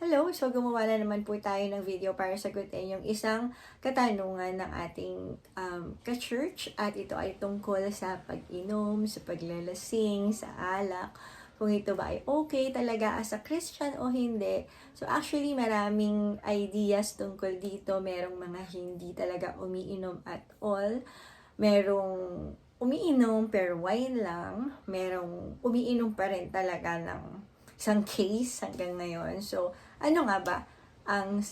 Hello! So, gumawa na naman po tayo ng video para sagutin yung isang katanungan ng ating ka-church. At ito ay tungkol sa pag-inom, sa paglalasing, sa alak. Kung ito ba ay okay talaga as a Christian o hindi. So, actually, maraming ideas tungkol dito. Merong mga hindi talaga umiinom at all. Merong umiinom pero wine lang. Merong umiinom pa rin talaga ng isang case hanggang ngayon. So, ano nga ba ang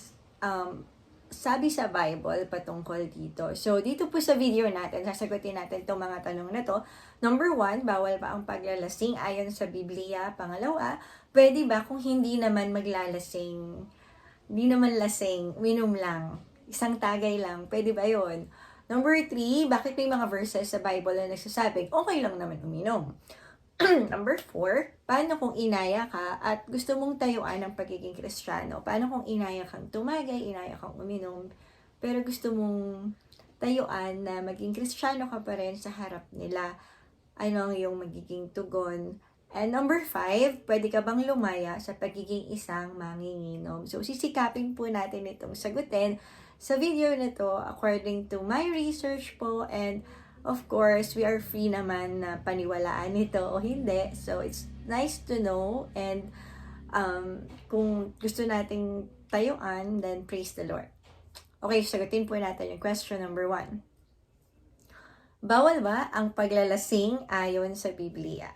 sabi sa Bible patungkol dito? So, dito po sa video natin, sasagutin natin itong mga tanong na to. Number 1, bawal ba ang paglalasing ayon sa Biblia? Pangalawa, pwede ba kung hindi naman maglalasing, hindi naman lasing, minom lang, isang tagay lang, pwede ba yon? Number 3, bakit may mga verses sa Bible na nagsasabing okay lang naman uminom? Number 4, paano kung inaya ka at gusto mong tayuan ang pagiging Kristiyano? Paano kung inaya kang tumagay, inaya kang uminom, pero gusto mong tayuan na maging Kristiyano ka pa rin sa harap nila? Ano ang iyong magiging tugon? And number 5, pwede ka bang lumaya sa pagiging isang manginginom? So, sisikapin po natin itong sagutin sa video na to according to my research po, and of course, we are free naman na paniwalaan ito o hindi. So, it's nice to know. And kung gusto nating tayuan, then praise the Lord. Okay, sagutin po natin yung question number 1. Bawal ba ang paglalasing ayon sa Biblia?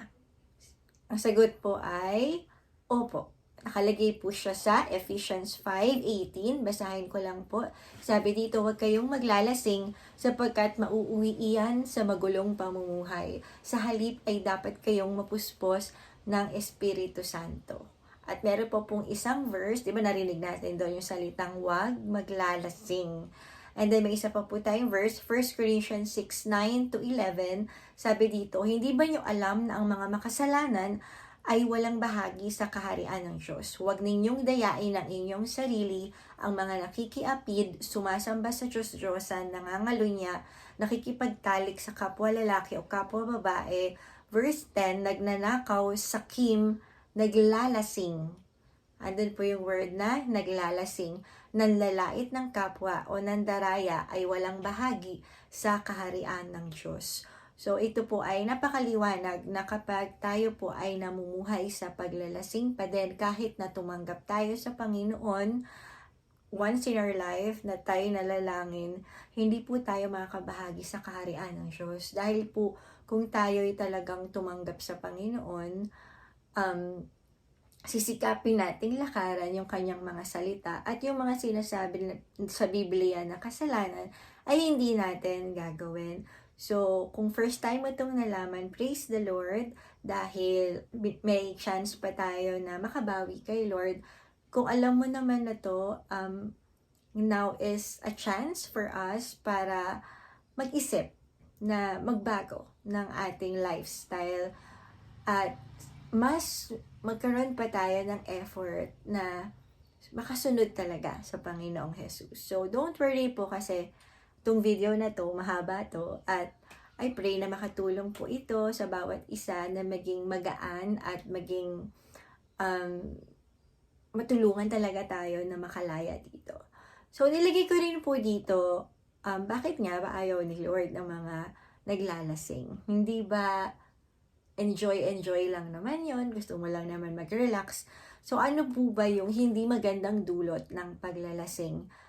Ang sagot po ay opo. Nakalagay po siya sa Ephesians 5:18. Basahin ko lang po. Sabi dito, huwag kayong maglalasing sapagkat mauuwi iyan sa magulong pamumuhay. Sa halip ay dapat kayong mapuspos ng Espiritu Santo. At meron po pong isang verse, di ba narinig natin doon yung salitang huwag maglalasing. And then may isa pa po tayong verse, 1 Corinthians 6:9-11. Sabi dito, hindi ba niyo alam na ang mga makasalanan ay walang bahagi sa kaharian ng Diyos? Huwag ninyong dayain ang inyong sarili, ang mga nakikiapid, sumasamba sa Diyos-Diyosan, nangangalunya, nakikipagtalik sa kapwa lalaki o kapwa babae. Verse 10, nagnanakaw, sakim, naglalasing. Andun po yung word na naglalasing, nanlalait ng kapwa o nandaraya ay walang bahagi sa kaharian ng Diyos. So, ito po ay napakaliwanag na kapag tayo po ay namumuhay sa paglalasing pa din, kahit na tumanggap tayo sa Panginoon, once in our life na tayo nalalangin, hindi po tayo makakabahagi sa kaharian ng Diyos. Dahil po, kung tayo ay talagang tumanggap sa Panginoon, sisikapin nating lakaran yung kanyang mga salita at yung mga sinasabi sa Biblia na kasalanan ay hindi natin gagawin. So, kung first time mo itong nalaman, praise the Lord dahil may chance pa tayo na makabawi kay Lord. Kung alam mo naman na to, now is a chance for us para mag-isip na magbago ng ating lifestyle at mas magkaroon pa tayo ng effort na makasunod talaga sa Panginoong Jesus. So, don't worry po kasi itong video na to, mahaba to, at I pray na makatulong po ito sa bawat isa na maging magaan at maging matulungan talaga tayo na makalaya dito. So, nilagay ko rin po dito, bakit nga ba ayaw ni Lord ng mga naglalasing? Hindi ba enjoy lang naman yon, gusto mo lang naman mag-relax? So, ano po ba yung hindi magandang dulot ng paglalasing?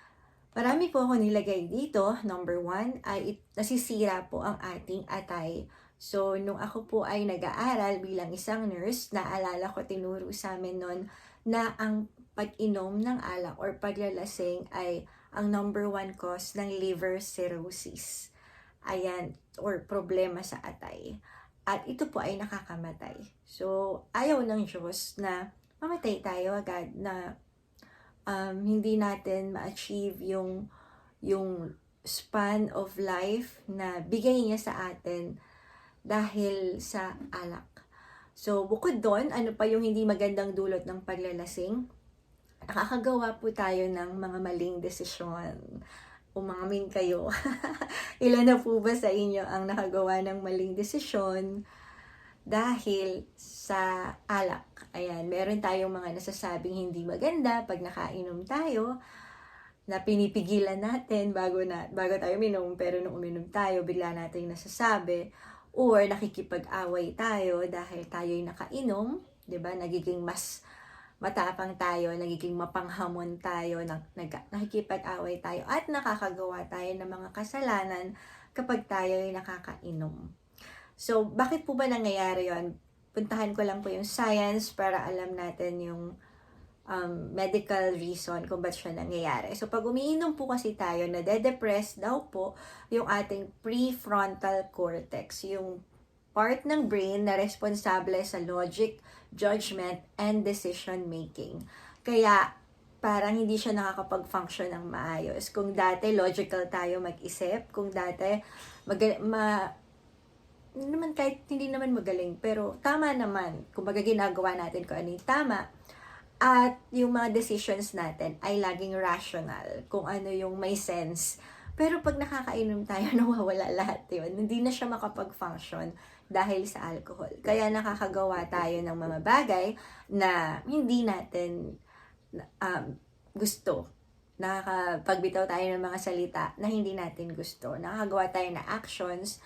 Marami po ako nilagay dito. Number 1 ay nasisira po ang ating atay. So, nung ako po ay nag-aaral bilang isang nurse, naalala ko, tinuro sa amin nun na ang pag-inom ng alak or paglalasing ay ang number 1 cause ng liver cirrhosis. Ayan, or problema sa atay. At ito po ay nakakamatay. So, ayaw ng Diyos na mamatay tayo agad, na hindi natin ma-achieve yung span of life na bigay niya sa atin dahil sa alak. So, bukod doon, ano pa yung hindi magandang dulot ng paglalasing? Nakakagawa po tayo ng mga maling desisyon. Umamin kayo. Ilan na po ba sa inyo ang nakagawa ng maling desisyon? dahil sa alak. Ayan, meron tayong mga nasasabing hindi maganda pag nakainom tayo, na pinipigilan natin bago tayo uminom, pero nung uminom tayo, bigla natin nasasabi, or nakikipag-away tayo dahil tayo'y nakainom, 'di ba? Nagiging mas matapang tayo, nagiging mapanghamon tayo, nakikipag-away tayo, at nakakagawa tayo ng mga kasalanan kapag tayo'y nakakainom. So, bakit po ba nangyayari 'yon? Puntahan ko lang po yung science para alam natin yung medical reason kung ba't siya nangyayari. So, pag umiinom po kasi tayo, nade-depress daw po yung ating prefrontal cortex, yung part ng brain na responsable sa logic, judgment, and decision making. Kaya, parang hindi siya nakakapag-function ng maayos. Kung dati logical tayo mag-isip, kung dati kahit hindi naman magaling, pero tama naman, kumbaga ginagawa natin kung ano yung tama, at yung mga decisions natin ay laging rational, kung ano yung may sense. Pero pag nakakainom tayo, nawawala lahat yun. Hindi na siya makapag-function dahil sa alcohol. Kaya nakakagawa tayo ng mga bagay na hindi natin gusto. Nakakapagbitaw tayo ng mga salita na hindi natin gusto. Nakakagawa tayo ng actions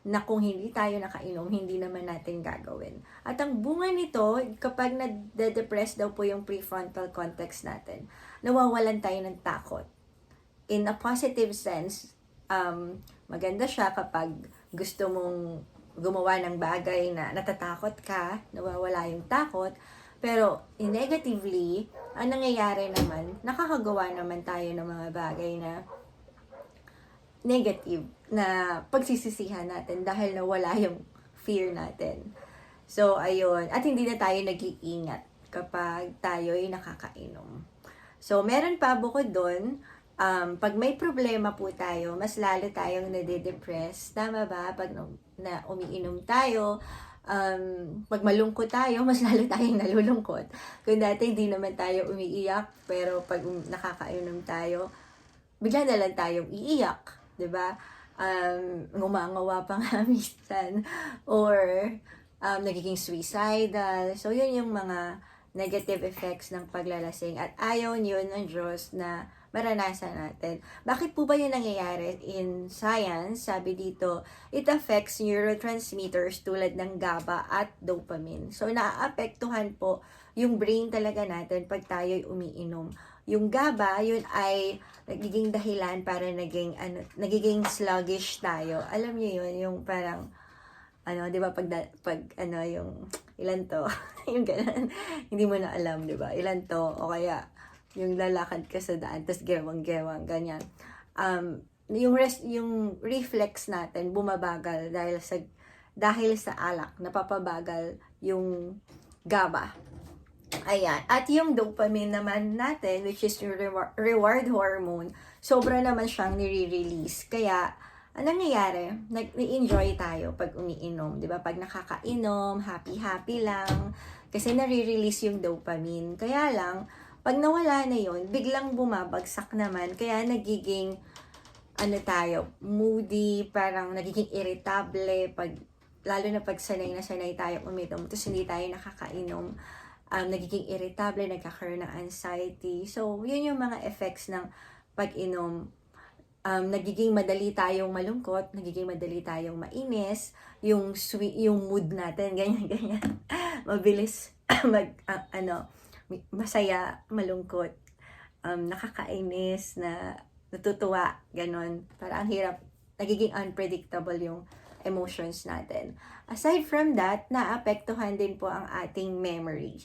na kung hindi tayo nakainom, hindi naman natin gagawin. At ang bunga nito, kapag nade-depress daw po yung prefrontal cortex natin, nawawalan tayo ng takot. In a positive sense, maganda siya kapag gusto mong gumawa ng bagay na natatakot ka, nawawala yung takot. Pero negatively, ang nangyayari naman, nakakagawa naman tayo ng mga bagay na negative, na pagsisisihan natin dahil nawala yung fear natin. So, ayun. At hindi na tayo nag-iingat kapag tayo'y nakakainom. So, meron pa bukod doon, pag may problema po tayo, mas lalo tayong nade-depress. Tama ba? Pag umiinom tayo, pag malungkot tayo, mas lalo tayong nalulungkot. Kung dati hindi naman tayo umiiyak, pero pag nakakainom tayo, bigla na lang tayong iiyak. 'Di ba? Ngumangawa pa nga minsan, or nagiging suicidal. So, yun yung mga negative effects ng paglalasing, at ayaw yun ng Diyos na maranasan natin. Bakit po ba yun nangyayari? In science, sabi dito, it affects neurotransmitters tulad ng GABA at dopamine. So, naaapektuhan po yung brain talaga natin pag tayo'y umiinom. Yung GABA, yun ay nagiging dahilan para nagiging sluggish tayo. Alam niyo yun, yung parang, di ba, yung, ilan to, yung ganun, hindi mo na alam, di ba, ilan to, o kaya, yung lalakad ka sa daan, tapos gewang-gewang, ganyan. Yung reflex natin, bumabagal dahil sa alak, napapabagal yung GABA. Ayan. At yung dopamine naman natin, which is yung reward hormone, sobra naman siyang nire-release. Kaya, anong nangyayari? Nag-enjoy tayo pag umiinom. Diba? Pag nakakainom, happy-happy lang. Kasi nare-release yung dopamine. Kaya lang, pag nawala na yun, biglang bumabagsak naman. Kaya nagiging, moody, parang nagiging irritable. Lalo na pag sanay na sanay tayo uminom, tapos hindi tayo nakakainom. Nagiging irritable, nagkakaroon ng anxiety. So, yun yung mga effects ng pag-inom. Nagiging madali tayong malungkot, nagiging madali tayong mainis, yung mood natin, ganyan. Mabilis masaya, malungkot, nakakainis, natutuwa, ganon. Para ang hirap, nagiging unpredictable yung emotions natin. Aside from that, naapektuhan din po ang ating memory.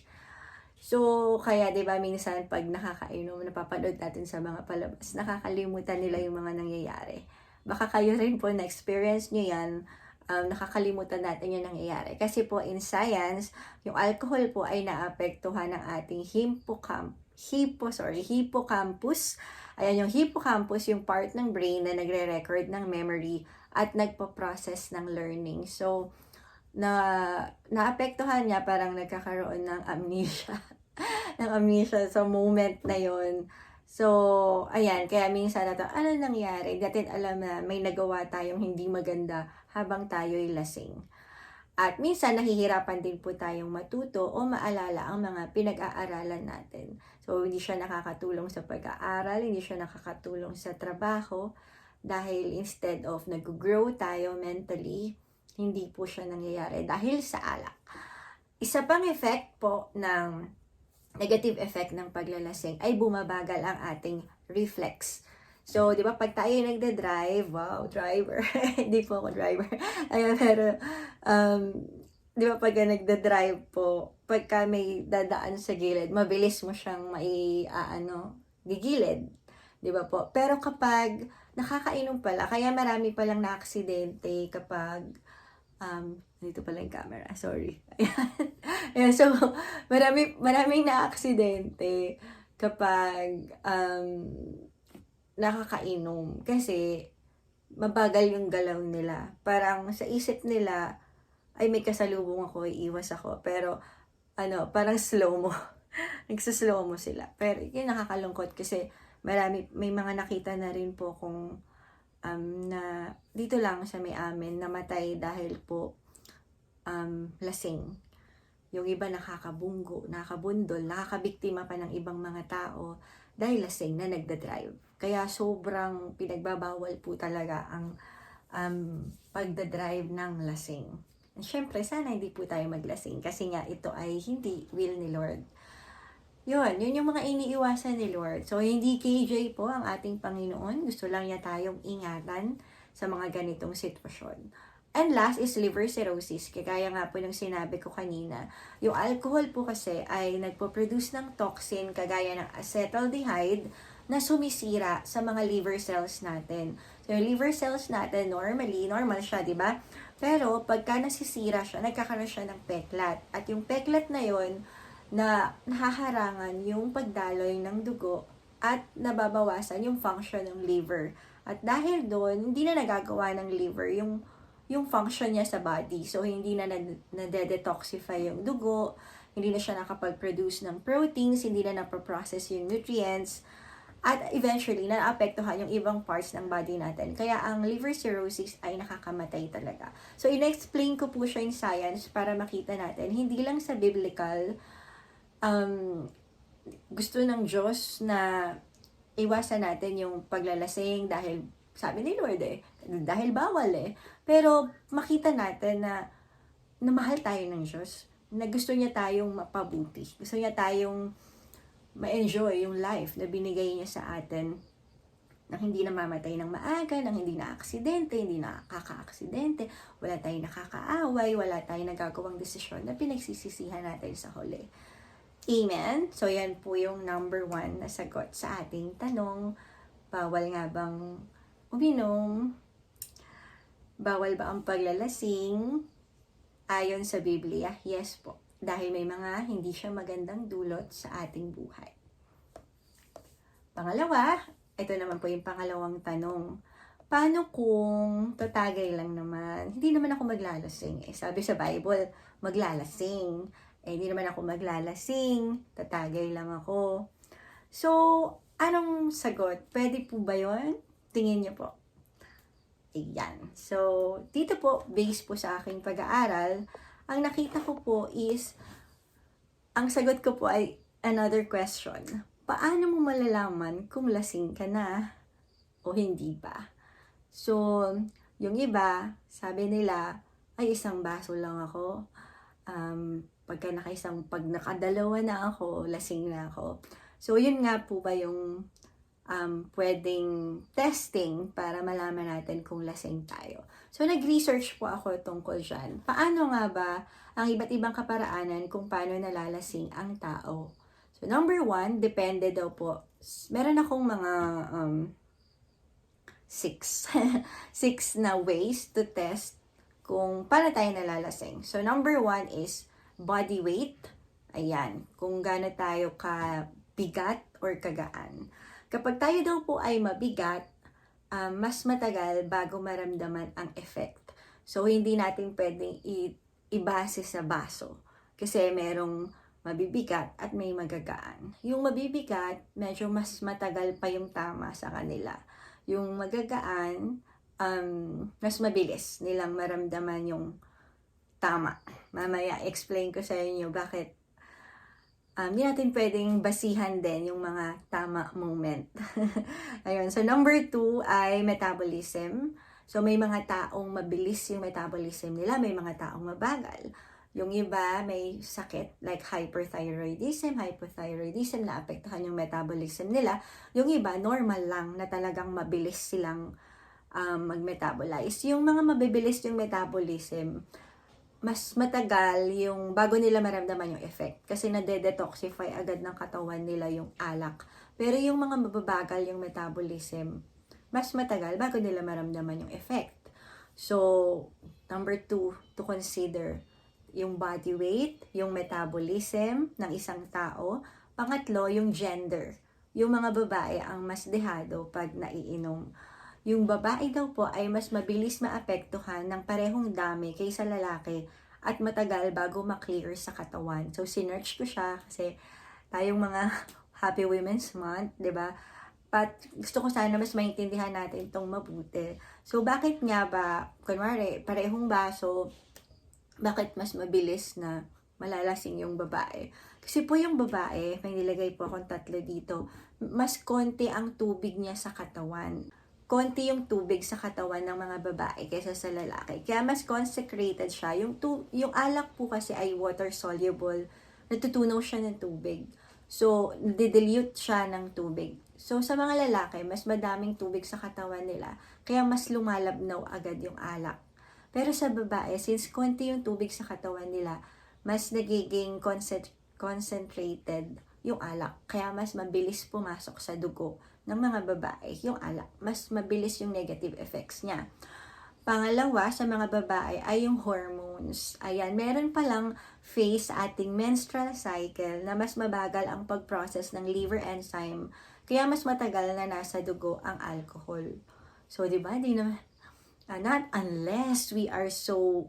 So, kaya 'di ba minsan pag nakakainom, napapanood natin sa mga palabas, nakakalimutan nila yung mga nangyayari. Baka kayo rin po na-experience nyo yan, nakakalimutan natin yung nangyayari. Kasi po in science, yung alcohol po ay naapektuhan ng ating hippocampus. Ayan, yung hippocampus, yung part ng brain na nagre-record ng memory at nagpo-process ng learning. So, naapektuhan niya, parang nagkakaroon ng amnesia. ng amnesia sa moment na yon. So, ayan, kaya minsan ano nangyari? Datin alam na may nagawa tayong hindi maganda habang tayo'y lasing. At minsan, nahihirapan din po tayong matuto o maalala ang mga pinag-aaralan natin. So, hindi siya nakakatulong sa pag-aaral, hindi siya nakakatulong sa trabaho, dahil instead of nag-grow tayo mentally, hindi po siya nangyayari dahil sa alak. Isa pang effect po ng negative effect ng paglalasing ay bumabagal ang ating reflex. So, di ba, pag tayo nagde-drive, wow, driver, hindi po ako driver. Ayan, pero, di ba, pag nagde-drive po, pagka may dadaan sa gilid, mabilis mo siyang gigilid. Di ba po? Pero kapag nakakainom pala, kaya marami palang na-aksidente kapag, dito pala yung camera, sorry. Ayan, so, maraming na-aksidente kapag, nakakainom. Kasi, mabagal yung galaw nila. Parang sa isip nila, ay may kasalubong ako, iiwas ako. Pero, parang slow mo. Nagsaslow mo sila. Pero, yun nakakalungkot kasi may mga nakita na rin po kung na dito lang sa may amin, namatay dahil po lasing. Yung iba nakakabunggo, nakakabundol, nakakabiktima pa ng ibang mga tao dahil lasing na nagdadrive. Kaya sobrang pinagbabawal po talaga ang pagdadrive ng lasing. And syempre, sana hindi po tayo maglasing kasi nga ito ay hindi will ni Lord. Yun yung mga iniiwasan ni Lord. So, hindi KJ po ang ating Panginoon. Gusto lang niya tayong ingatan sa mga ganitong sitwasyon. And last is liver cirrhosis. Kaya nga po nung sinabi ko kanina, yung alcohol po kasi ay nagpo-produce ng toxin kagaya ng acetaldehyde na sumisira sa mga liver cells natin. So, yung liver cells natin, normal siya, di ba? Pero, pagka nasisira siya, nagkakaroon siya ng peklat. At yung peklat na yon na nahaharangan yung pagdaloy ng dugo at nababawasan yung function ng liver. At dahil doon, hindi na nagagawa ng liver yung function niya sa body. So, hindi na nade-detoxify yung dugo, hindi na siya nakapag-produce ng proteins, hindi na napaprocess yung nutrients, at eventually, naapektuhan yung ibang parts ng body natin. Kaya ang liver cirrhosis ay nakakamatay talaga. So, in-explain ko po siya in science para makita natin, hindi lang sa biblical, gusto ng Diyos na iwasan natin yung paglalasing dahil sabi ni Lord dahil bawal Pero makita natin na mahal tayo ng Diyos, na gusto niya tayong mapabuti. Gusto niya tayong ma-enjoy yung life na binigay niya sa atin, nang hindi namamatay ng maaga, nang hindi na aksidente, hindi na kaka-aksidente, wala tayong nakakaaway, wala tayong nagagawang desisyon na pinagsisisihan natin sa huli. Amen? So, yan po yung number 1 na sagot sa ating tanong. Bawal nga bang uminom? Bawal ba ang paglalasing? Ayon sa Biblia, yes po. Dahil may mga hindi siya magandang dulot sa ating buhay. Pangalawa, ito naman po yung pangalawang tanong. Paano kung tatagay lang naman? Hindi naman ako maglalasing. Sabi sa Bible, maglalasing. Hindi naman ako maglalasing, tatagay lang ako. So, anong sagot? Pwede po ba yun? Tingin niyo po. Ayan. So, dito po, based po sa aking pag-aaral, ang nakita ko po is, ang sagot ko po ay another question. Paano mo malalaman kung lasing ka na o hindi pa? So, yung iba, sabi nila, ay isang baso lang ako. Pag nakadalawa na ako, lasing na ako. So, yun nga po ba yung pwedeng testing para malaman natin kung lasing tayo. So, nag-research po ako tungkol dyan. Paano nga ba ang iba't ibang kaparaanan kung paano nalalasing ang tao? So, number 1, depende daw po. Meron akong mga 6 na ways to test kung paano tayo nalalasing. So, number 1 is body weight. Ayan, kung gaano tayo kabigat or kagaan. Kapag tayo daw po ay mabigat, mas matagal bago maramdaman ang effect. So, hindi natin pwedeng ibase sa baso. Kasi merong mabibigat at may magagaan. Yung mabibigat, medyo mas matagal pa yung tama sa kanila. Yung magagaan, mas mabilis nilang maramdaman yung tama. Mamaya explain ko sa inyo bakit hindi natin pwedeng basihan din yung mga tama moment. Ayun. So, number 2 ay metabolism. So, may mga taong mabilis yung metabolism nila, may mga taong mabagal. Yung iba may sakit like hyperthyroidism, hypothyroidism na apektuhan yung metabolism nila. Yung iba normal lang na talagang mabilis silang mag-metabolize. Yung mga mabibilis yung metabolism, mas matagal yung bago nila maramdaman yung effect kasi nade-detoxify agad ng katawan nila yung alak. Pero yung mga mababagal yung metabolism, mas matagal bago nila maramdaman yung effect. So, number 2 to consider yung body weight, yung metabolism ng isang tao. Pangatlo, yung gender. Yung mga babae ang mas dehado pag naiinom. Yung babae daw po ay mas mabilis maapektuhan ng parehong dami kaysa lalaki at matagal bago maklear sa katawan. So, sinearch ko siya kasi tayong mga Happy Women's Month, di ba? But gusto ko sana mas maintindihan natin itong mabuti. So, bakit nga ba, kunwari, parehong baso, bakit mas mabilis na malalasing yung babae? Kasi po yung babae, may nilagay po akong 3 dito, mas konti ang tubig niya sa katawan. Konti yung tubig sa katawan ng mga babae kaysa sa lalaki. Kaya mas consecrated siya. Yung alak po kasi ay water soluble. Natutunaw siya ng tubig. So, dilute siya ng tubig. So, sa mga lalaki, mas madaming tubig sa katawan nila. Kaya mas lumalabnaw agad yung alak. Pero sa babae, since konti yung tubig sa katawan nila, mas nagiging concentrated yung alak. Kaya mas mabilis pumasok sa dugo ng mga babae yung alak. Mas mabilis yung negative effects niya. Pangalawa, sa mga babae ay yung hormones. Ayan, meron palang phase sa ating menstrual cycle na mas mabagal ang pag-process ng liver enzyme. Kaya mas matagal na nasa dugo ang alcohol. So, di ba? Di naman, not unless we are so,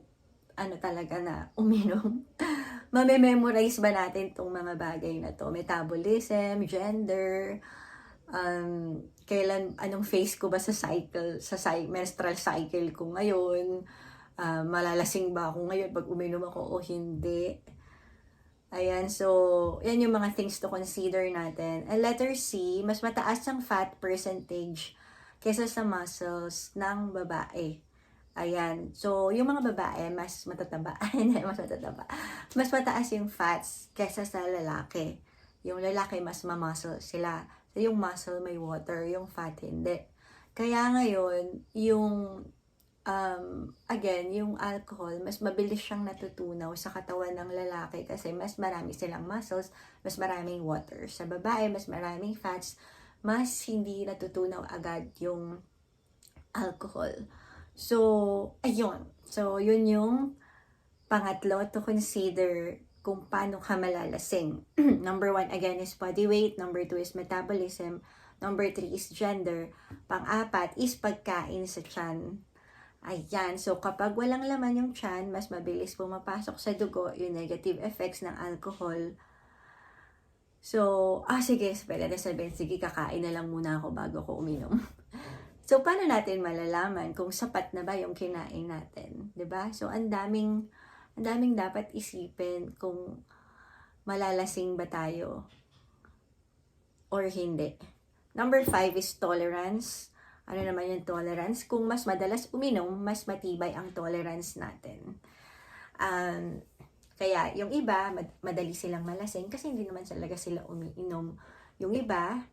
talaga na uminom. Mame-memorize ba natin itong mga bagay na to? Metabolism, gender, anong phase ko ba sa cycle, menstrual cycle ko ngayon, malalasing ba ako ngayon pag uminom ako o hindi. Ayan, so, yan yung mga things to consider natin. And letter C, mas mataas ang fat percentage kesa sa muscles ng babae. Ayan. So, yung mga babae, mas matataba. Hindi, mas matataba. Mas mataas yung fats kesa sa lalaki. Yung lalaki, mas ma-muscle sila. So, yung muscle may water, yung fat hindi. Kaya ngayon, yung, again, yung alcohol, mas mabilis siyang natutunaw sa katawan ng lalaki kasi mas marami silang muscles, mas maraming water. Sa babae, mas maraming fats, mas hindi natutunaw agad yung alcohol. So, ayun. So, yun yung pangatlo to consider kung paano ka malalasing. Number 1, again, is body weight. Number 2 is metabolism. Number 3 is gender. Pang-apat is pagkain sa tiyan. Ayan. So, kapag walang laman yung tiyan, mas mabilis pumapasok sa dugo yung negative effects ng alcohol. So, sige, pwede na sabihin, sige, kakain na lang muna ako bago ko uminom. So, paano natin malalaman kung sapat na ba yung kinain natin? 'Di ba? So, ang daming dapat isipin kung malalasing ba tayo or hindi. Number 5 is tolerance. Ano naman yung tolerance? Kung mas madalas uminom, mas matibay ang tolerance natin. Kaya yung iba, madali silang malasing kasi hindi naman talaga sila umiinom. Yung iba,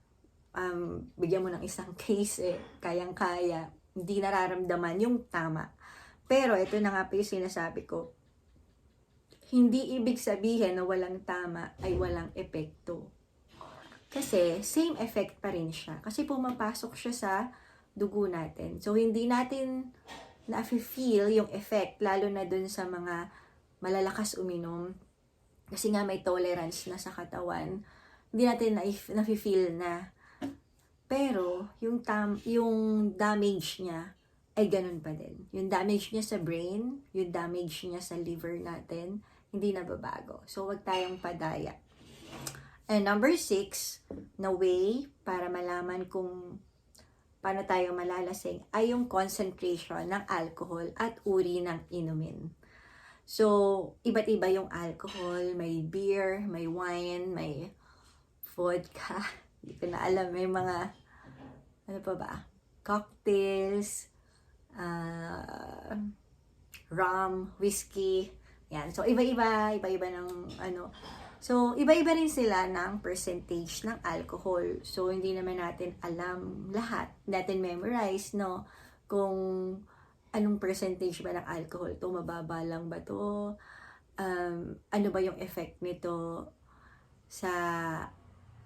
bigyan mo ng isang case, kayang-kaya, hindi nararamdaman yung tama. Pero ito na nga po yung sinasabi ko, hindi ibig sabihin na walang tama ay walang epekto. Kasi same effect pa rin siya. Kasi pumapasok siya sa dugo natin. So hindi natin na-feel yung effect, lalo na dun sa mga malalakas uminom. Kasi nga may tolerance na sa katawan. Hindi natin na-feel na. Pero, yung damage niya ay ganun pa din. Yung damage niya sa brain, yung damage niya sa liver natin, hindi nababago. So, wag tayong padaya. And number 6, na way para malaman kung paano tayo malalasing ay yung concentration ng alcohol at uri ng inumin. So, iba't iba yung alcohol, may beer, may wine, may vodka, hindi ko na alam, may mga, ano pa ba, cocktails, uh, rum, whiskey, yan. So, iba-iba ng ano. So, iba-iba rin sila ng percentage ng alcohol. So, hindi naman natin alam lahat, natin memorize, no? Kung anong percentage ba ng alcohol to, mababa lang ba to, ano ba yung effect nito sa,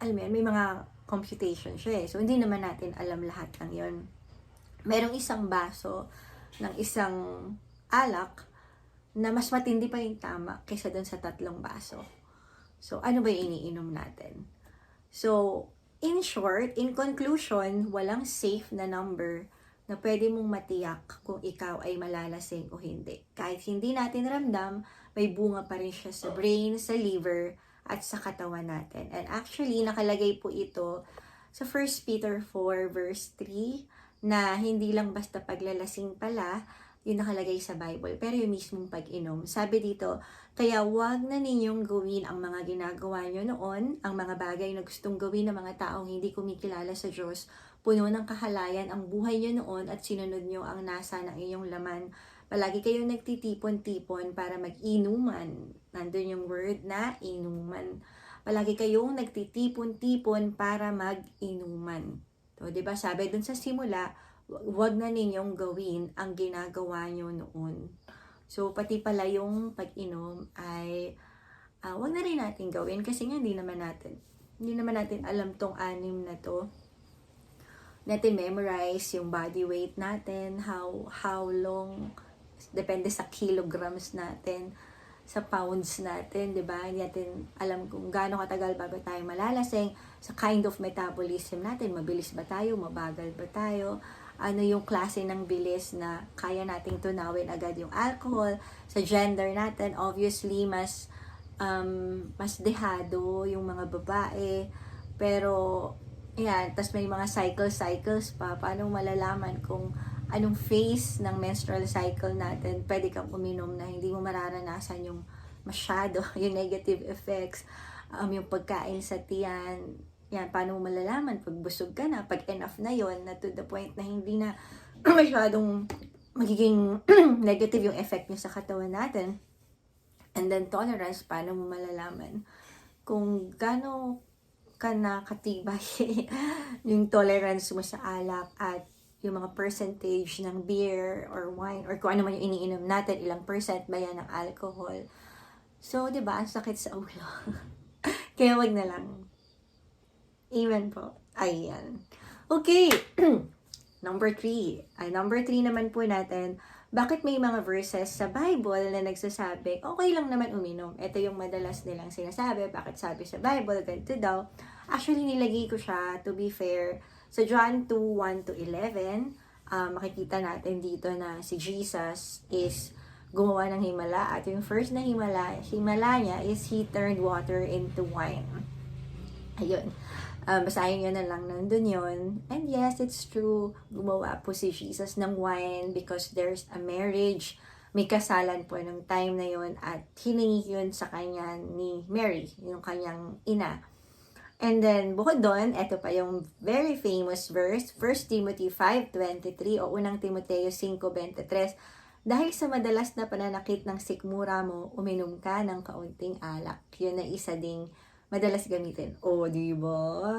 alam mo yan, may mga computation siya eh. So, hindi naman natin alam lahat ng yon. Merong isang baso ng isang alak na mas matindi pa yung tama kaysa dun sa 3 baso. So, ano ba yung iniinom natin? So, in short, in conclusion, walang safe na number na pwede mong matiyak kung ikaw ay malalasing o hindi. Kahit hindi natin ramdam, may bunga pa rin siya sa brain, sa liver, at sa katawan natin. And actually, nakalagay po ito sa 1 Peter 4 verse 3 na hindi lang basta paglalasing pala, yung nakalagay sa Bible, pero yung mismong pag-inom. Sabi dito, kaya wag na ninyong gawin ang mga ginagawa nyo noon, ang mga bagay na gustong gawin ng mga taong hindi kumikilala sa Diyos, puno ng kahalayan ang buhay nyo noon at sinunod nyo ang nasa ng inyong laman. Palagi kayong nagtitipon-tipon para mag-inuman. Nandun yung word na inuman. Palagi kayong nagtitipon-tipon para mag-inuman. So, diba sabi dun sa simula, wag na ninyong gawin ang ginagawa nyo noon. So, pati pala yung pag-inom ay wag na rin natin gawin kasi nga hindi naman natin alam tong 6 na to. Natin memorize yung body weight natin, how long, depende sa kilograms natin, sa pounds natin, 'di ba? Hindi natin alam kung gaano katagal bago tayo malalasing, sa kind of metabolism natin, mabilis ba tayo, mabagal ba tayo, ano yung klase ng bilis na kaya nating tunawin agad yung alcohol, sa gender natin, obviously mas dehado yung mga babae, pero ayan, tas may mga cycles pa, paano malalaman kung anong phase ng menstrual cycle natin, pwede kang uminom na hindi mo mararanasan yung masyado, yung negative effects, yung pagkain sa tiyan, yan, paano mo malalaman pag busog ka na, pag enough na yon na to the point na hindi na masyadong magiging negative yung effect niya sa katawan natin. And then tolerance, paano mo malalaman kung gaano ka nakatibay yung tolerance mo sa alak at yung mga percentage ng beer or wine or kung ano man yung iniinom natin, ilang percent ba yan ng alcohol. So, di ba, ang sakit sa ulo. Kaya wag na lang. Amen po. Ayan. Okay. Number 3. Number 3 naman po natin, bakit may mga verses sa Bible na nagsasabi, okay lang naman uminom. Ito yung madalas nilang sinasabi, bakit sabi sa Bible, ganito daw. Actually, nilagay ko siya, to be fair, sa John 2:1-11, makikita natin dito na si Jesus is gumawa ng himala at yung first na himala niya is he turned water into wine. Ayun. Basahin nyo na lang nandun yun. And yes, it's true, gumawa po si Jesus ng wine because there's a marriage. May kasalan po ng time na yun at hiningi yun sa kanya ni Mary, yung kanyang ina. And then, bukod doon, ito pa yung very famous verse, 1 Timothy 5:23 o unang Timoteo 5:23. Dahil sa madalas na pananakit ng sikmura mo, uminom ka ng kaunting alak. Yun na isa ding madalas gamitin. O, diba?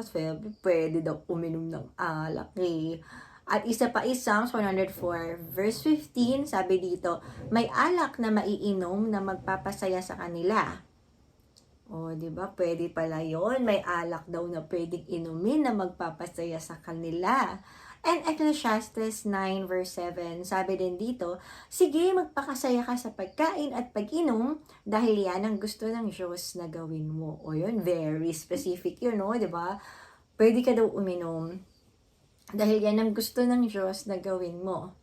Pwede daw uminom ng alak eh. At isa pa Psalms 104 verse 15, sabi dito, may alak na maiinom na magpapasaya sa kanila. O, diba? Pwede pala yon. May alak daw na pwedeng inumin na magpapasaya sa kanila. And Ecclesiastes 9 verse 7, sabi din dito, sige, magpakasaya ka sa pagkain at pag-inom dahil yan ang gusto ng Diyos na gawin mo. O yun, very specific yun, no? Diba? Pwede ka daw uminom dahil yan ang gusto ng Diyos na gawin mo.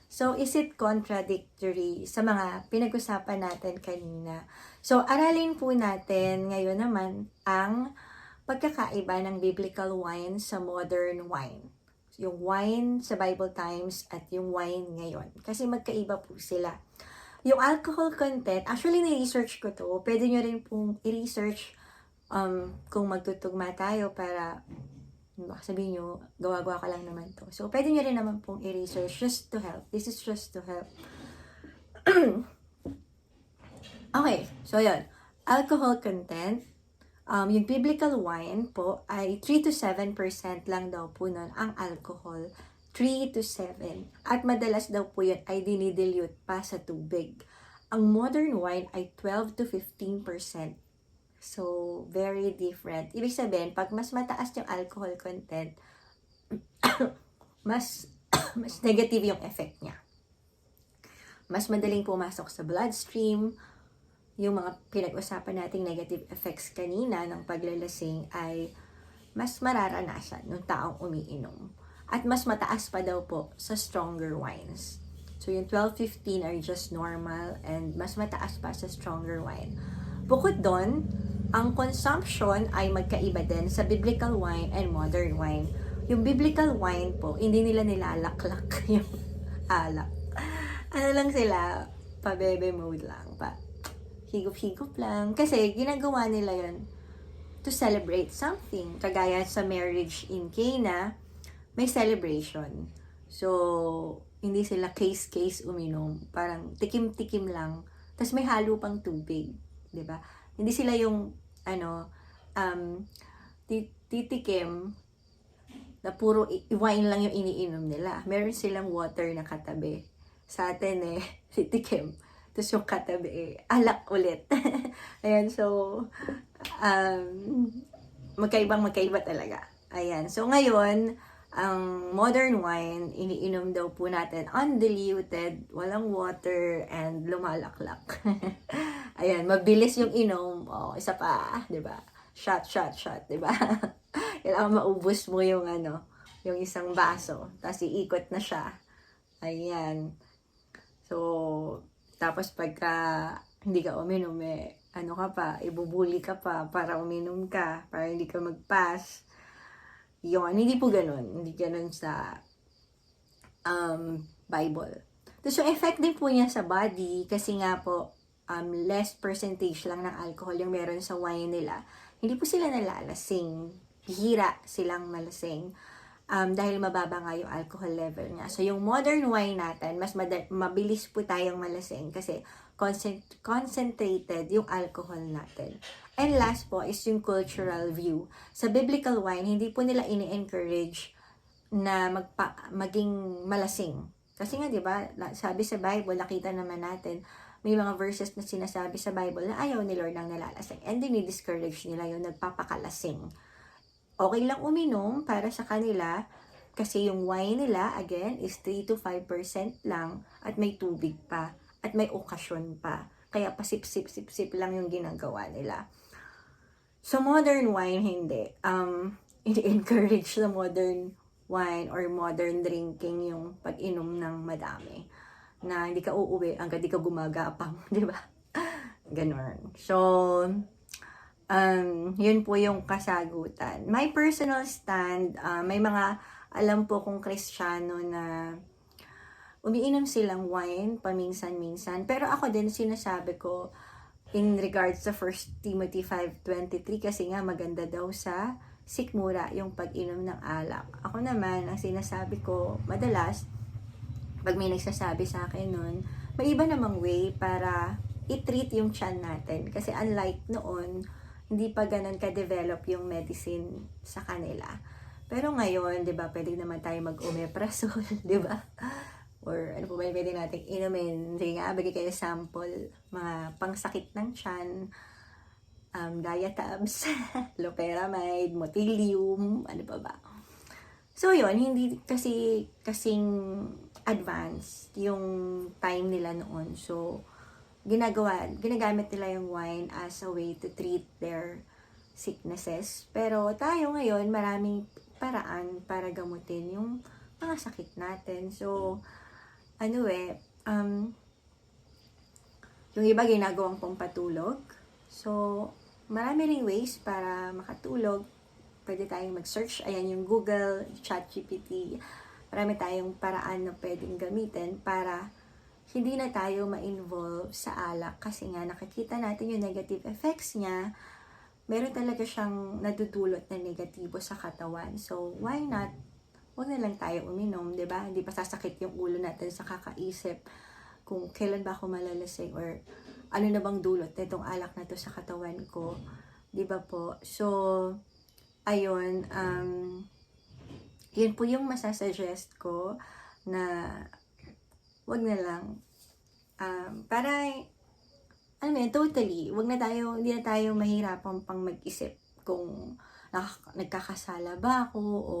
So, is it contradictory sa mga pinag-usapan natin kanina? So, aralin po natin ngayon naman ang pagkakaiba ng biblical wine sa modern wine. Yung wine sa Bible times at yung wine ngayon. Kasi magkaiba po sila. yung alcohol content, actually ni-research ko to. Pwede nyo rin pong i-research kung magtutugma tayo para baka sabihin nyo, gawa-gawa ka lang naman to. So, pwede nyo rin naman pong i-research just to help. This is just to help. Okay, so yun. Alcohol content. Yung biblical wine po ay 3 to 7% lang daw po nun ang alcohol. 3 to 7. At madalas daw po yun ay dinidilute pa sa tubig. Ang modern wine ay 12 to 15%. So, very different. Ibig sabihin, pag mas mataas yung alcohol content, mas mas negative yung effect niya. Mas madaling pumasok sa bloodstream. Yung mga pinag-usapan nating negative effects kanina ng paglalasing ay mas mararanasan ng taong umiinom. At mas mataas pa daw po sa stronger wines. So, yung 12-15 are just normal and mas mataas pa sa stronger wine. Bukod doon, ang consumption ay magkaiba din sa biblical wine and modern wine. Yung biblical wine po, hindi nila nilalaklak yung alak. Ano lang sila, pa-bebe mode lang, pa higop-higop lang. Kasi ginagawa nila yun to celebrate something. Kagaya sa marriage in Cana, may celebration. So, hindi sila case-case uminom. Parang tikim-tikim lang. Tapos may halo pang tubig. 'Di ba? Hindi sila yung titikim na puro wine lang yung iniinom nila. Meron silang water na katabi. Sa atin titikim. Tapos yung katabi alak ulit. Ayan, so magkaiba talaga. Ayan, so ngayon, ang modern wine, iniinom daw po natin undiluted, walang water, and lumalaklak. Ayan, mabilis yung inom. Isa pa, di ba? Shot, di ba? Kailangan maubos mo yung yung isang baso, tapos iikot na siya. Ayan. So, tapos pagka hindi ka uminom, ka pa, ibubuli ka pa para uminom ka, para hindi ka mag-pass. Yun, hindi po ganun. Hindi ganun sa Bible. Tapos yung effect din po niya sa body, kasi nga po, less percentage lang ng alcohol yung meron sa wine nila. Hindi po sila nalalasing. Hihira silang malasing. Dahil mababa nga yung alcohol level niya. So, yung modern wine natin, mas mabilis po tayong malasing kasi concentrated yung alcohol natin. And last po is yung cultural view. Sa biblical wine, hindi po nila ini-encourage na maging malasing. Kasi nga, di ba, sabi sa Bible, nakita naman natin, may mga verses na sinasabi sa Bible na ayaw ni Lord ng nalalasing. And dinidiscourage nila yung nagpapakalasing. Okay lang uminom para sa kanila kasi yung wine nila, again, is 3 to 5% lang at may tubig pa at may okasyon pa. Kaya pasip-sip-sip-sip lang yung ginagawa nila. So, modern wine, hindi. Ini-encourage na modern wine or modern drinking yung pag-inom ng madami. Na hindi ka uuwi hanggang di ka gumagapang, di ba? Ganon. So, yun po yung kasagutan. My personal stand, may mga alam po kong Kristiyano na umiinom silang wine paminsan-minsan. Pero ako din sinasabi ko in regards sa 1 Timothy 5:23 kasi nga maganda daw sa sikmura yung pag-inom ng alak. Ako naman, ang sinasabi ko madalas, pag may nagsasabi sa akin nun, may iba namang way para i-treat yung tiyan natin. Kasi unlike noon, hindi pa ganun ka-develop yung medicine sa kanila. Pero ngayon, di ba, pwede naman tayo mag-omeprazole, di ba? Or ano po ba yung pwede natin inumin? Sige nga, bigay kayo sample, mga pangsakit ng tiyan, diatabs, loperamide, motilium, ano pa ba? So yun, hindi kasing advanced yung time nila noon. So, ginagamit nila yung wine as a way to treat their sicknesses. Pero tayo ngayon, maraming paraan para gamutin yung mga sakit natin. So, yung iba ginagawang pampatulog. So, marami ring ways para makatulog. Pwede tayong mag-search. Ayan yung Google, ChatGPT. Marami tayong paraan na pwedeng gamitin para hindi na tayo ma-involve sa alak kasi nga nakikita natin yung negative effects niya. Meron talaga siyang nadudulot na negatibo sa katawan. So, why not? Huwag na lang tayo uminom, di ba? Hindi pa sasakit yung ulo natin sa kakaisip kung kailan ba ako malalasing or ano na bang dulot na itong alak na to sa katawan ko. Di ba po? So, ayun, yun po yung masasuggest ko na wag na lang. Para, ano yun, totally, hindi na tayo mahirapan pang mag-isip kung nagkakasala ba ako o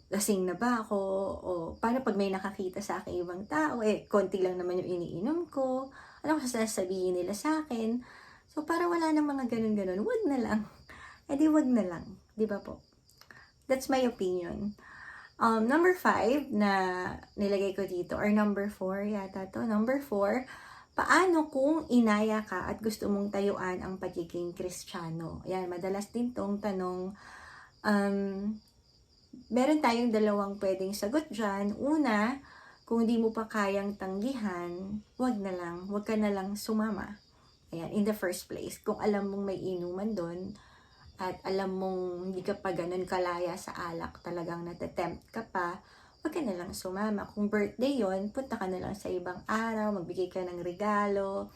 lasing na ba ako o paano pag may nakakita sa akin ibang tao, konti lang naman yung iniinom ko, ano ko sasabihin nila sa akin. So, para wala nang mga ganun-ganun, wag na lang. Wag na lang. Di ba po? That's my opinion. Number 5 na nilagay ko dito, or number 4 yata to. Number 4, paano kung inaya ka at gusto mong tayuan ang pagiging Kristiyano? Ayan, madalas din tong tanong. Meron tayong dalawang pwedeng sagot dyan. Una, kung di mo pa kayang tanggihan, wag ka na lang sumama. Ayan, in the first place, kung alam mong may inuman doon, at alam mong hindi ka pa ganun kalaya sa alak, talagang natatempt ka pa, wag ka na lang sumama. Kung birthday yon, punta ka na lang sa ibang araw, magbigay ka ng regalo,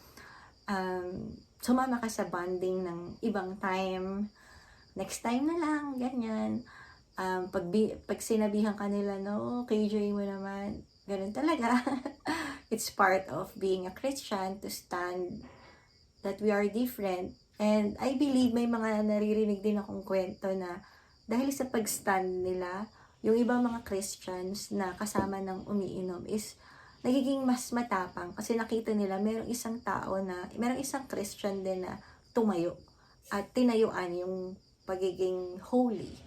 sumama ka sa bonding ng ibang time, next time na lang, ganyan. Pag sinabihan ka nila, no, KJ mo naman, ganun talaga. It's part of being a Christian to stand that we are different. And I believe may mga naririnig din akong kwento na dahil sa pag-stand nila, yung ibang mga Christians na kasama ng umiinom is nagiging mas matapang kasi nakita nila merong isang Christian din na tumayo at tinayuan yung pagiging holy.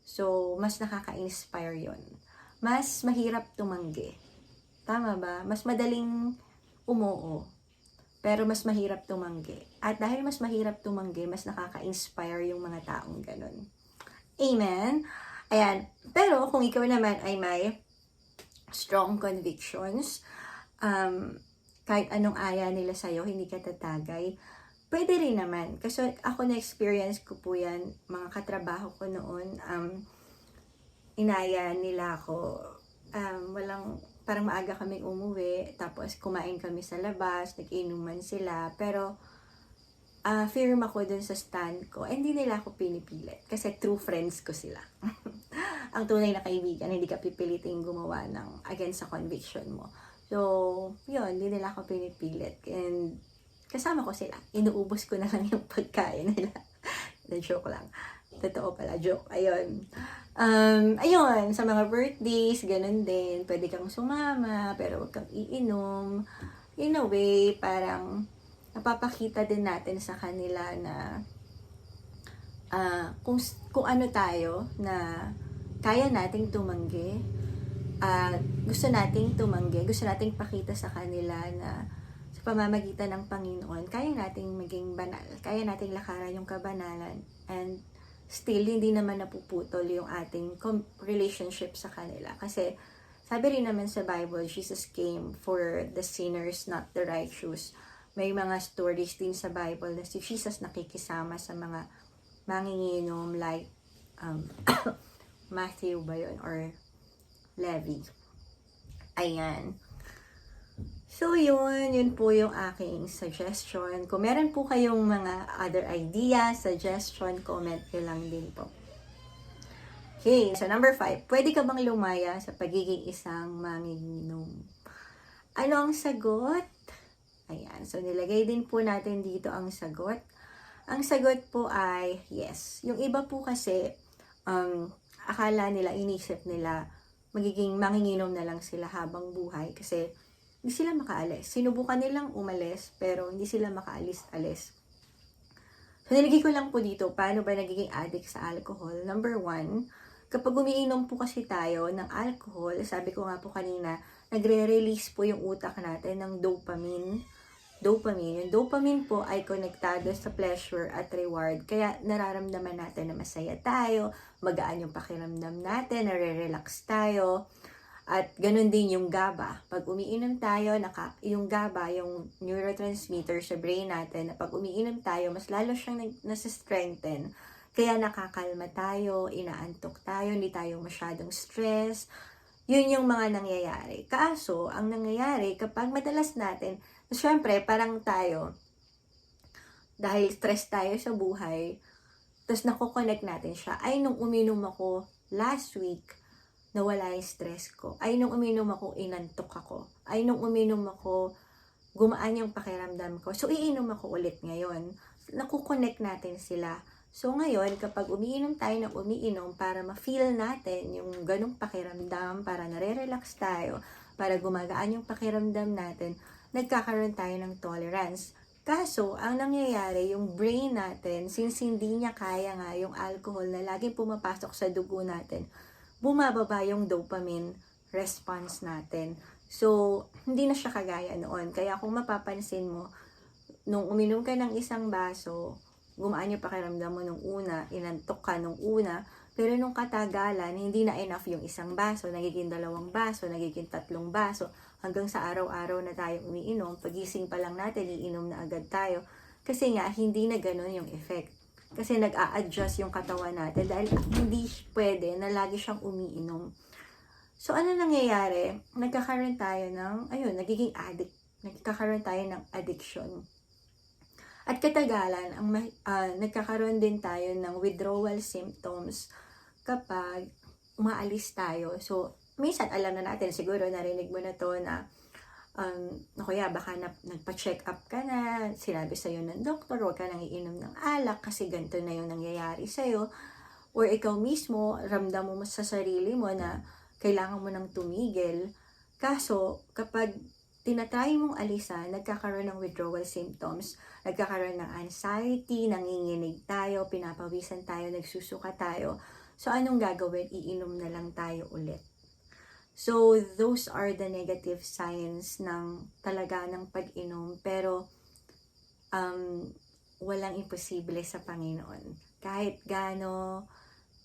So, mas nakaka-inspire yon. Mas mahirap tumanggi. Tama ba? Mas madaling umuo. Pero mas mahirap tumanggi. At dahil mas mahirap tumanggi, mas nakaka-inspire yung mga taong ganun. Amen? Ayan. Pero kung ikaw naman ay may strong convictions, kahit anong aya nila sa'yo, hindi ka tatagay, pwede rin naman. Kasi ako na-experience ko po yan, mga katrabaho ko noon, inaya nila ako, parang maaga kami umuwi, tapos kumain kami sa labas, nag-inuman sila, pero firm ako dun sa stand ko, hindi nila ako pinipilit, kasi true friends ko sila. Ang tunay na kaibigan, hindi ka pipiliting gumawa ng against sa conviction mo. So, yun, hindi nila ako pinipilit, and kasama ko sila, inuubos ko na lang yung pagkain nila. Joke lang. Totoo pala, joke. Ayun. Ayun, sa mga birthdays, ganun din. Pwede kang sumama, pero wag kang iinom. In a way, parang napapakita din natin sa kanila na kung ano tayo, na kaya nating tumanggi. Gusto nating tumanggi. Gusto nating pakita sa kanila na sa pamamagitan ng Panginoon, kaya nating maging banal. Kaya nating lakaran yung kabanalan. And still, hindi naman napuputol yung ating relationship sa kanila. Kasi, sabi rin naman sa Bible, Jesus came for the sinners, not the righteous. May mga stories din sa Bible na si Jesus nakikisama sa mga manginginom like Matthew ba yun? Or Levi. Ayan. So, yun po yung aking suggestion. Kung meron po kayong mga other ideas, suggestion, comment nyo lang din po. Okay, so number 5, pwede ka bang lumaya sa pagiging isang manginginom? Ano ang sagot? Ayan, so nilagay din po natin dito ang sagot. Ang sagot po ay yes. Yung iba po kasi, akala nila, inisip nila, magiging manginginom na lang sila habang buhay kasi hindi sila makaalis. Sinubukan nilang umalis, pero hindi sila makaalis-alis. So, nilagay ko lang po dito, paano ba nagiging addict sa alcohol? Number 1, kapag umiinom po kasi tayo ng alcohol, sabi ko nga po kanina, nagre-release po yung utak natin ng dopamine. Yung dopamine po ay konektado sa pleasure at reward. Kaya nararamdaman natin na masaya tayo, magaan yung pakiramdam natin, nare-relax tayo. At ganun din yung GABA. Pag umiinom tayo, yung GABA, yung neurotransmitter sa brain natin, pag umiinom tayo, mas lalo siyang nasa-strengthen. Kaya nakakalma tayo, inaantok tayo, hindi tayo masyadong stress. Yun yung mga nangyayari. Kaso, ang nangyayari, kapag madalas natin, syempre, parang tayo, dahil stress tayo sa buhay, tapos nakokonect natin siya. Ay, nung uminom ako last week, nawala yung stress ko. Ay, nung uminom ako, inantok ako. Ay, nung uminom ako, gumaan yung pakiramdam ko. So, iinom ako ulit ngayon. Nakukonect natin sila. So, ngayon, kapag umiinom tayo ng umiinom para ma-feel natin yung ganong pakiramdam, para nare-relax tayo, para gumagaan yung pakiramdam natin, nagkakaroon tayo ng tolerance. Kaso, ang nangyayari, yung brain natin, since hindi niya kaya nga yung alcohol na laging pumapasok sa dugo natin, bumababa yung dopamine response natin. So, hindi na siya kagaya noon. Kaya kung mapapansin mo, nung uminom ka ng isang baso, gumaan yung pakiramdam mo nung una, inantok ka nung una, pero nung katagalan, hindi na enough yung isang baso, nagiging 2 baso, nagiging 3 baso, hanggang sa araw-araw na tayo umiinom, pagising pa lang natin, iinom na agad tayo. Kasi nga, hindi na ganun yung effect. Kasi nag-a-adjust yung katawan natin dahil hindi pwede na lagi siyang umiinom. So, ano nangyayari? Nagkakaroon tayo ng, nagiging addict. Nagkakaroon tayo ng addiction. At katagalan, nagkakaroon din tayo ng withdrawal symptoms kapag umaalis tayo. So, minsan alam na natin, siguro narinig mo na to na, kuya, baka nagpa-check up ka na, sinabi sa'yo ng doktor, huwag ka nang iinom ng alak kasi ganito na yung nangyayari sa'yo. Or ikaw mismo, ramdam mo sa sarili mo na kailangan mo nang tumigil. Kaso, kapag tinatry mong alisan, nagkakaroon ng withdrawal symptoms, nagkakaroon ng anxiety, nanginginig tayo, pinapawisan tayo, nagsusuka tayo. So, anong gagawin? Iinom na lang tayo ulit. So, those are the negative signs ng talaga ng pag-inom. Pero, walang imposible sa Panginoon. Kahit gaano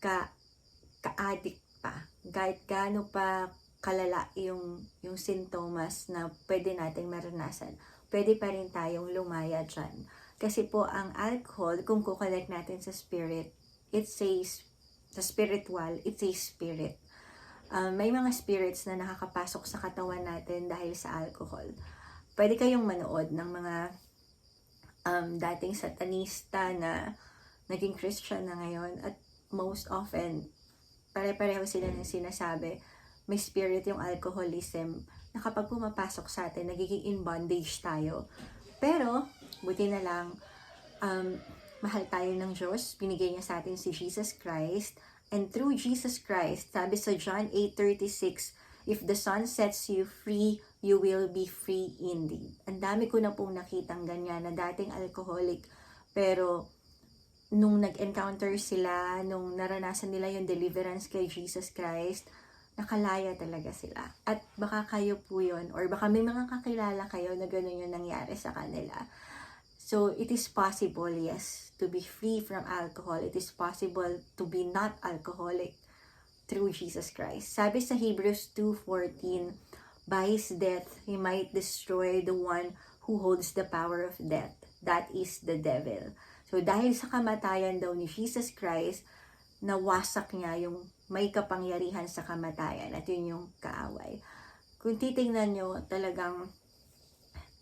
ka-addict pa, kahit gaano pa kalala yung sintomas na pwede nating maranasan, pwede pa rin tayong lumaya dyan. Kasi po, ang alcohol, kung kukonect natin sa spirit, it says, sa spiritual, it says spirit. May mga spirits na nakakapasok sa katawan natin dahil sa alcohol. Pwede kayong manood ng mga dating satanista na naging Christian na ngayon, at most often, pare-pareho sila ng sinasabi, may spirit yung alcoholism, na kapag pumapasok sa atin, nagiging in bondage tayo. Pero, buti na lang, mahal tayo ng Diyos, binigay niya sa atin si Jesus Christ, and through Jesus Christ, sabi sa John 8:36, if the Son sets you free, you will be free indeed. Ang dami ko na pong nakitang ganyan, na dating alcoholic, pero nung nag-encounter sila, nung naranasan nila yung deliverance kay Jesus Christ, nakalaya talaga sila. At baka kayo po yun, or baka may mga kakilala kayo na gano'n yung nangyari sa kanila. So, it is possible, yes, to be free from alcohol. It is possible to be not alcoholic through Jesus Christ. Sabi sa Hebrews 2:14, by His death, He might destroy the one who holds the power of death. That is the devil. So, dahil sa kamatayan daw ni Jesus Christ, nawasak niya yung may kapangyarihan sa kamatayan, at yun yung kaaway. Kung titingnan nyo, talagang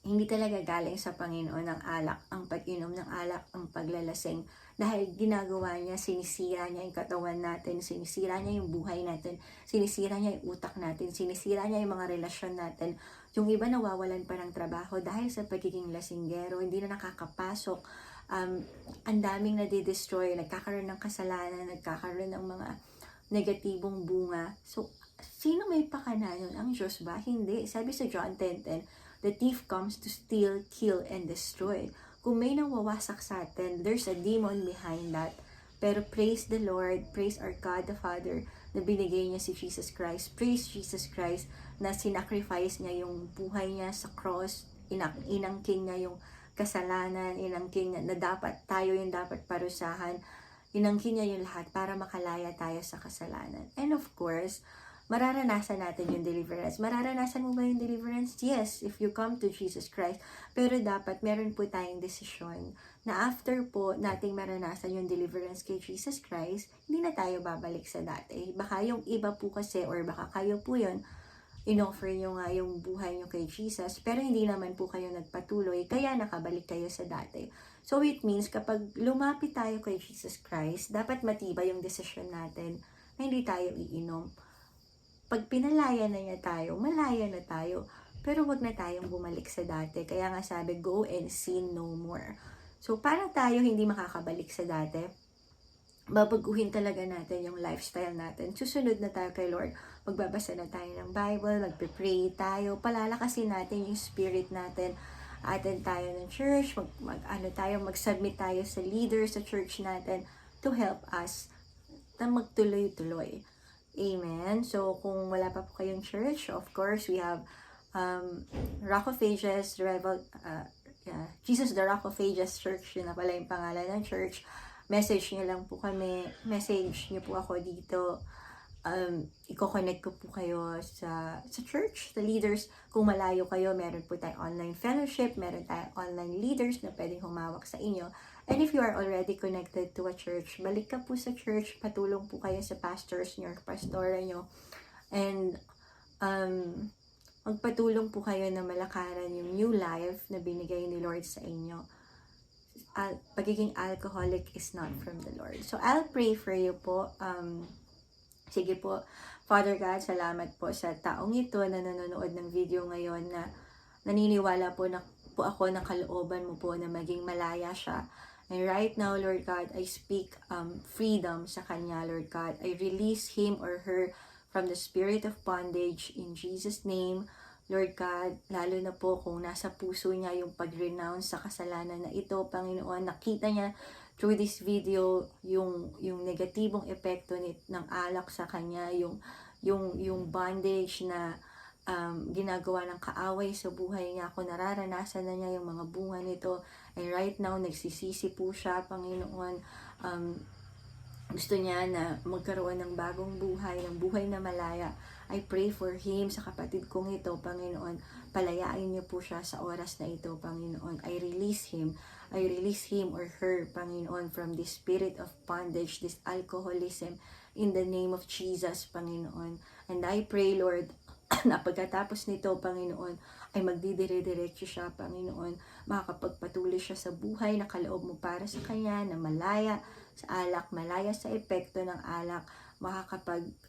hindi talaga galing sa Panginoon ang alak, ang pag-inom ng alak, ang paglalasing. Dahil ginagawa niya, sinisira niya yung katawan natin, sinisira niya yung buhay natin, sinisira niya yung utak natin, sinisira niya yung mga relasyon natin. Yung iba nawawalan pa ng trabaho dahil sa pagiging lasinggero, hindi na nakakapasok. Ang daming nadidestroy, nagkakaroon ng kasalanan, nagkakaroon ng mga negatibong bunga. So, sino may pakana nun? Ang Diyos ba? Hindi. Sabi sa John 10:10, the thief comes to steal, kill, and destroy. Kung may nawawasak sa atin, there's a demon behind that. Pero praise the Lord, praise our God the Father, na binigay niya si Jesus Christ. Praise Jesus Christ na sinacrifice niya yung buhay niya sa cross, inangkin niya yung kasalanan, inangkin niya na dapat tayo yung dapat parusahan, inangkin niya yung lahat para makalaya tayo sa kasalanan. And of course, mararanasan natin yung deliverance. Mararanasan mo ba yung deliverance? Yes, if you come to Jesus Christ. Pero dapat meron po tayong desisyon na after po nating maranasan yung deliverance kay Jesus Christ, hindi na tayo babalik sa dati. Baka yung iba po kasi, or baka kayo po yun, in-offer nyo nga yung buhay nyo kay Jesus, pero hindi naman po kayo nagpatuloy, kaya nakabalik kayo sa dati. So it means, kapag lumapit tayo kay Jesus Christ, dapat matibay yung desisyon natin na hindi tayo iinom. Pag pinalaya na niya tayo, malaya na tayo. Pero wag na tayong bumalik sa dati. Kaya nga sabi, go and sin no more. So, para tayo hindi makakabalik sa dati, babaguhin talaga natin yung lifestyle natin. Susunod na tayo kay Lord. Magbabasa na tayo ng Bible, magpe-pray tayo, palalakasin natin yung spirit natin. Attend tayo ng church, mag-submit tayo sa leaders sa church natin to help us na magtuloy-tuloy. Amen. So, kung wala pa po kayong church, of course, we have Rock of Ages, Jesus the Rock of Ages Church, yun na pala yung pangalan ng church. Message nyo lang po kami, message nyo po ako dito. I-connect ko po kayo sa church, sa leaders. Kung malayo kayo, meron po tayong online fellowship, meron tayong online leaders na pwedeng humawak sa inyo. And if you are already connected to a church, balik ka po sa church, patulong po kayo sa pastors nyo, pastora nyo. And magpatulong po kayo na malakaran yung new life na binigay ni Lord sa inyo. Pagiging alcoholic is not from the Lord. So, I'll pray for you po. Sige po, Father God, salamat po sa taong ito na nanonood ng video ngayon na naniniwala po ako na kalooban mo po na maging malaya siya. And right now, Lord God, I speak freedom sa kanya, Lord God. I release him or her from the spirit of bondage in Jesus' name. Lord God, lalo na po kung nasa puso niya yung pag-renounce sa kasalanan na ito, Panginoon, nakita niya through this video yung negatibong epekto ng alak sa kanya, yung bondage na ginagawa ng kaaway sa buhay niya. Kung nararanasan na niya yung mga bunga nito, and right now nagsisisi po siya, Panginoon, gusto niya na magkaroon ng bagong buhay, ng buhay na malaya. I pray for him, sa kapatid kong ito, Panginoon, palayain niyo po siya sa oras na ito, Panginoon. I release him or her, Panginoon, from this spirit of bondage, this alcoholism, in the name of Jesus, Panginoon. And I pray, Lord, na pagkatapos nito, Panginoon, ay magdidire-diretso siya, Panginoon, makakapagpatuloy siya sa buhay na kaloob mo para sa kanya, na malaya sa alak, malaya sa epekto ng alak,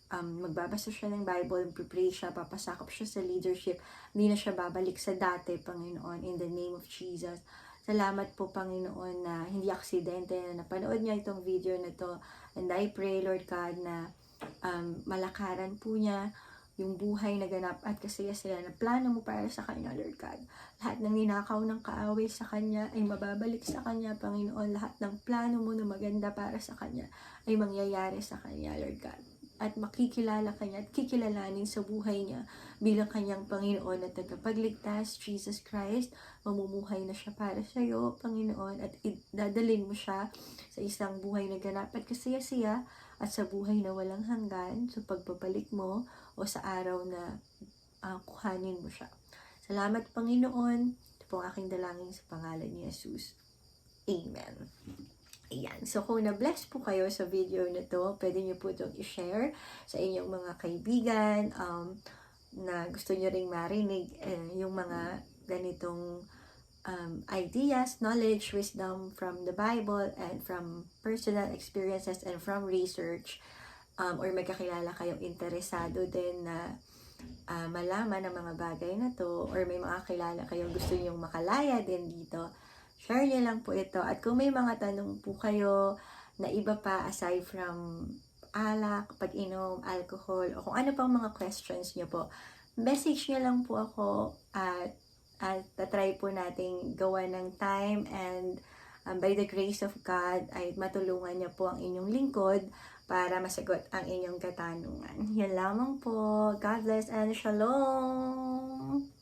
magbabasa siya ng Bible, pray siya, papasakop siya sa leadership, hindi na siya babalik sa dati, Panginoon, in the name of Jesus. Salamat po, Panginoon, na hindi aksidente na napanood niya itong video na to. And I pray, Lord God, na malakaran po niya yung buhay na ganap at kasaya-saya na plano mo para sa kanya, Lord God. Lahat ng ninakaw ng kaaway sa kanya ay mababalik sa kanya, Panginoon. Lahat ng plano mo na maganda para sa kanya ay mangyayari sa kanya, Lord God. At makikilala kanya at kikilalanin sa buhay niya bilang kanyang Panginoon at tagapagligtas, Jesus Christ. Mamumuhay na siya para sa iyo, Panginoon, at dadalhin mo siya sa isang buhay na ganap at kasaya-saya at sa buhay na walang hanggan, sa pagbabalik mo o sa araw na kuhanin mo siya. Salamat, Panginoon. Ito po ang aking dalangin sa pangalan ni Jesus. Amen. Ayan. So, kung na-bless po kayo sa video na to, pwede nyo po itong i-share sa inyong mga kaibigan na gusto nyo ring marinig yung mga ganitong ideas, knowledge, wisdom from the Bible and from personal experiences and from research, or may kakilala kayong interesado din na malaman ang mga bagay na to, or may mga kilala kayong gusto nyong makalaya din dito, share nyo lang po ito. At kung may mga tanong po kayo na iba pa aside from alak, pag-inom, alcohol, o kung ano pang mga questions nyo po, message nyo lang po ako at try po nating gawa ng time, and by the grace of God ay matulungan niya po ang inyong lingkod para masagot ang inyong katanungan. Yan lamang po. God bless and shalom!